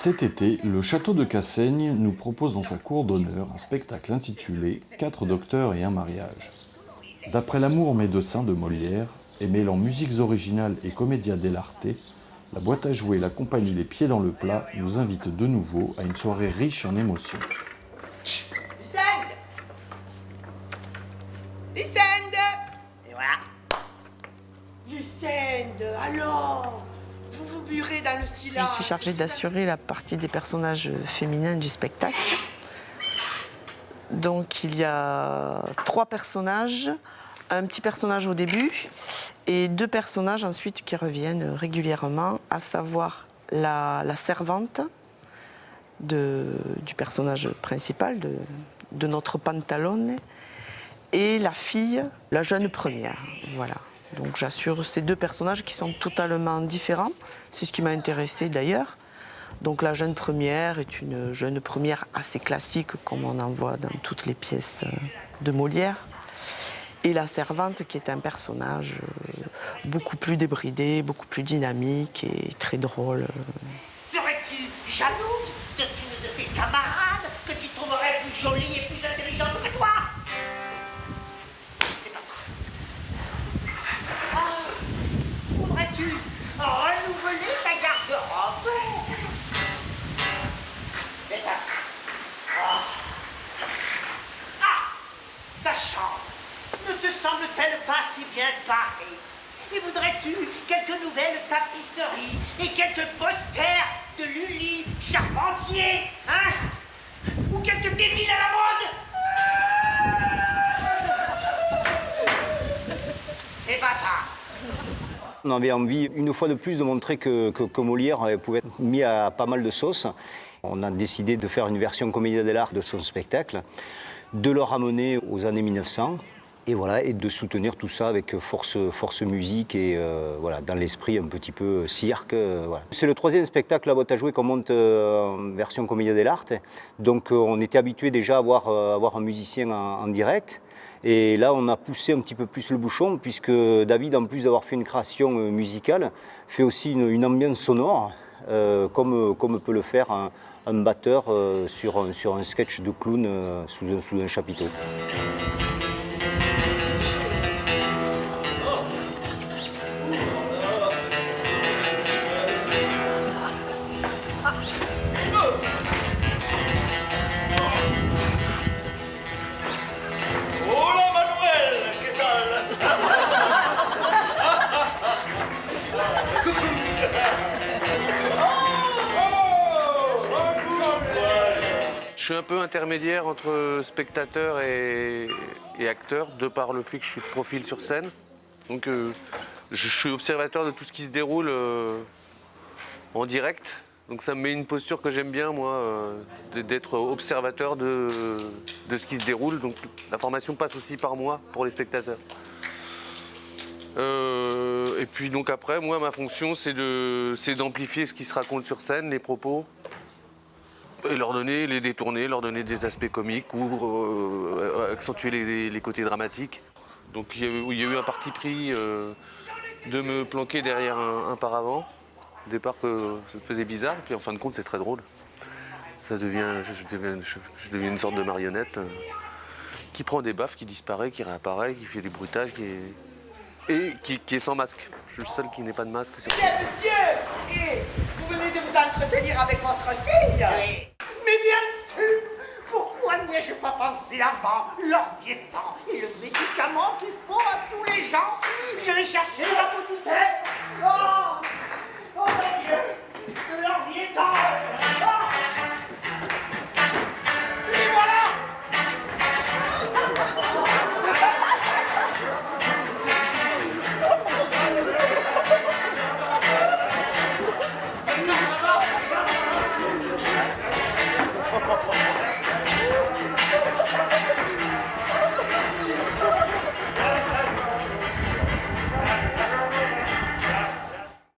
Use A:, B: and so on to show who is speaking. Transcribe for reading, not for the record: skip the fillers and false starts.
A: Cet été, le château de Cassaigne nous propose dans sa cour d'honneur un spectacle intitulé « 4 docteurs et un mariage ». D'après L'amour médecin de Molière, et mêlant musiques originales et commedia dell'arte, la boîte à jouer La compagnie Les Pieds dans le Plat nous invite de nouveau à une soirée riche en émotions.
B: Lucinde! Lucinde! Et voilà. Lucinde, alors, vous vous burez dans le silence.
C: Je suis chargée d'assurer la partie des personnages féminins du spectacle. Donc il y a 3 personnages, un petit personnage au début et 2 personnages ensuite qui reviennent régulièrement, à savoir la servante du personnage principal, de notre Pantalone, et la fille, la jeune première. Voilà. Donc j'assure ces 2 personnages qui sont totalement différents. C'est ce qui m'a intéressée d'ailleurs. Donc la jeune première est une jeune première assez classique, comme on en voit dans toutes les pièces de Molière. Et la servante qui est un personnage beaucoup plus débridé, beaucoup plus dynamique et très drôle.
D: Serais-tu jalouse d'une de tes camarades que tu trouverais plus jolie et plus intelligente que toi? C'est pas ça. Oh, voudrais-tu renouveler ta garde-robe? C'est pas ça. Oh. Ah, ta chambre ne te semble-t-elle pas si bien parée? Et voudrais-tu quelques nouvelles tapisseries et quelques posters de Lully Charpentier, hein? Ou quelques débiles à la mode? C'est pas ça.
E: On avait envie, une fois de plus, de montrer que Molière pouvait être mis à pas mal de sauces. On a décidé de faire une version commedia dell'arte de son spectacle, de le ramener aux années 1900. Et voilà, et de soutenir tout ça avec force musique et voilà, dans l'esprit un petit peu cirque. Voilà. C'est le 3e spectacle à boîte à jouer qu'on monte en version commedia dell'arte. Donc on était habitué déjà à avoir un musicien en direct. Et là, on a poussé un petit peu plus le bouchon, puisque David, en plus d'avoir fait une création musicale, fait aussi une ambiance sonore, comme peut le faire un batteur sur un sketch de clown sous un chapiteau.
F: Je suis un peu intermédiaire entre spectateur et acteur, de par le fait que je suis de profil sur scène. Donc je suis observateur de tout ce qui se déroule en direct. Donc ça me met une posture que j'aime bien, moi, d'être observateur de ce qui se déroule. Donc l'information passe aussi par moi, pour les spectateurs. Et puis donc après, moi, ma fonction, c'est d'amplifier ce qui se raconte sur scène, les propos. Et les détourner, leur donner des aspects comiques ou accentuer les côtés dramatiques. Donc il y a eu un parti pris de me planquer derrière un paravent. Au départ, ça me faisait bizarre, puis en fin de compte, c'est très drôle. Je deviens une sorte de marionnette qui prend des baffes, qui disparaît, qui réapparaît, qui fait des bruitages, qui est sans masque. Je suis le seul qui n'ait pas de masque sur scène.
B: Bien, monsieur! Et vous venez de vous entretenir avec votre fille?
D: Oui. Mais bien sûr, pourquoi n'y ai-je pas pensé avant? L'orbiétan est le médicament qu'il faut à tous les gens. Je vais chercher la petite. Oh